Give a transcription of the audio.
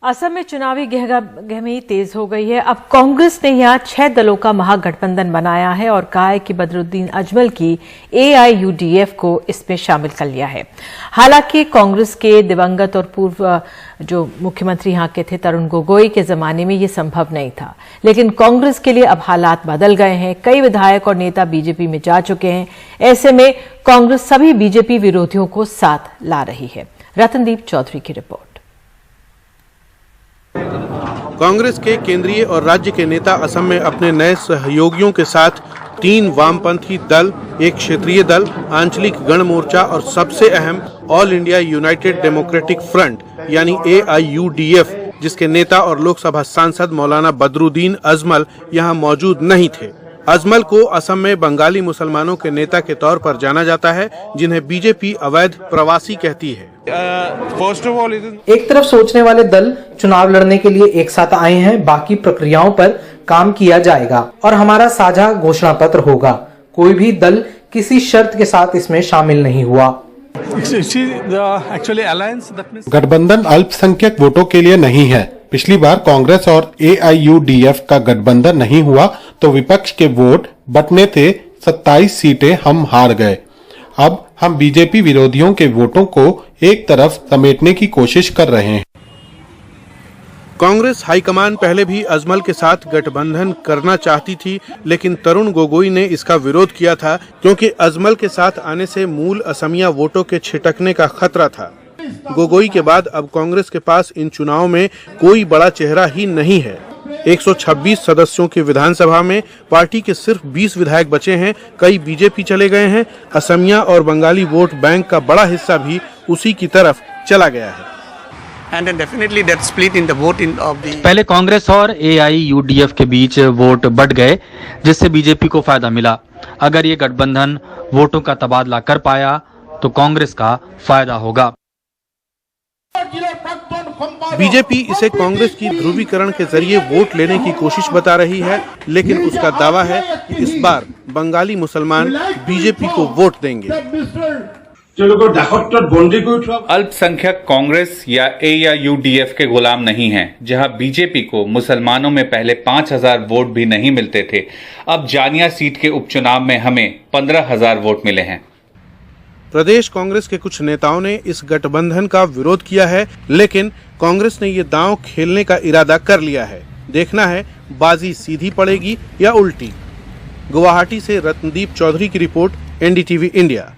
असम में चुनावी गहमी तेज हो गई है। अब कांग्रेस ने यहां 6 दलों का महागठबंधन बनाया है और कहा है कि बदरुद्दीन अजमल की AIUDF को इसमें शामिल कर लिया है। हालांकि कांग्रेस के दिवंगत और पूर्व जो मुख्यमंत्री यहां के थे तरुण गोगोई के जमाने में ये संभव नहीं था, लेकिन कांग्रेस के लिए अब हालात बदल गए हैं। कई विधायक और नेता बीजेपी में जा चुके हैं। ऐसे में कांग्रेस सभी बीजेपी विरोधियों को साथ ला रही है। रतनदीप चौधरी की रिपोर्ट। कांग्रेस के केंद्रीय और राज्य के नेता असम में अपने नए सहयोगियों के साथ 3 वामपंथी दल, एक क्षेत्रीय दल, आंचलिक गण मोर्चा और सबसे अहम all India United democratic front यानी AIUDF, जिसके नेता और लोकसभा सांसद मौलाना बदरुद्दीन अजमल यहां मौजूद नहीं थे। अजमल को असम में बंगाली मुसलमानों के नेता के तौर पर जाना जाता है, जिन्हें बीजेपी अवैध प्रवासी कहती है। एक तरफ सोचने वाले दल चुनाव लड़ने के लिए एक साथ आए हैं, बाकी प्रक्रियाओं पर काम किया जाएगा और हमारा साझा घोषणा पत्र होगा। कोई भी दल किसी शर्त के साथ इसमें शामिल नहीं हुआ। गठबंधन अल्पसंख्यक वोटों के लिए नहीं है। पिछली बार कांग्रेस और AIUDF का गठबंधन नहीं हुआ तो विपक्ष के वोट बंटने थे, 27 सीटें हम हार गए। अब हम बीजेपी विरोधियों के वोटों को एक तरफ समेटने की कोशिश कर रहे हैं। कांग्रेस हाईकमान पहले भी अजमल के साथ गठबंधन करना चाहती थी, लेकिन तरुण गोगोई ने इसका विरोध किया था, क्योंकि अजमल के साथ आने से मूल असमिया वोटों के छिटकने का खतरा था। गोगोई के बाद अब कांग्रेस के पास इन चुनाव में कोई बड़ा चेहरा ही नहीं है। 126 सदस्यों की विधानसभा में पार्टी के सिर्फ 20 विधायक बचे हैं। कई बीजेपी चले गए हैं। असमिया और बंगाली वोट बैंक का बड़ा हिस्सा भी उसी की तरफ चला गया है। पहले कांग्रेस और AIUDF के बीच वोट बढ़ गए, जिससे बीजेपी को फायदा मिला। अगर ये गठबंधन वोटों का तबादला कर पाया तो कांग्रेस का फायदा होगा। बीजेपी इसे कांग्रेस की ध्रुवीकरण के जरिए वोट लेने की कोशिश बता रही है, लेकिन उसका दावा है कि इस बार बंगाली मुसलमान बीजेपी को वोट देंगे। अल्पसंख्यक कांग्रेस या AIUDF के गुलाम नहीं हैं। जहां बीजेपी को मुसलमानों में पहले 5000 वोट भी नहीं मिलते थे, अब जानिया सीट के उपचुनाव में हमें 15000 वोट मिले हैं। प्रदेश कांग्रेस के कुछ नेताओं ने इस गठबंधन का विरोध किया है, लेकिन कांग्रेस ने ये दांव खेलने का इरादा कर लिया है। देखना है बाजी सीधी पड़ेगी या उल्टी। गुवाहाटी से रतनदीप चौधरी की रिपोर्ट, NDTV इंडिया।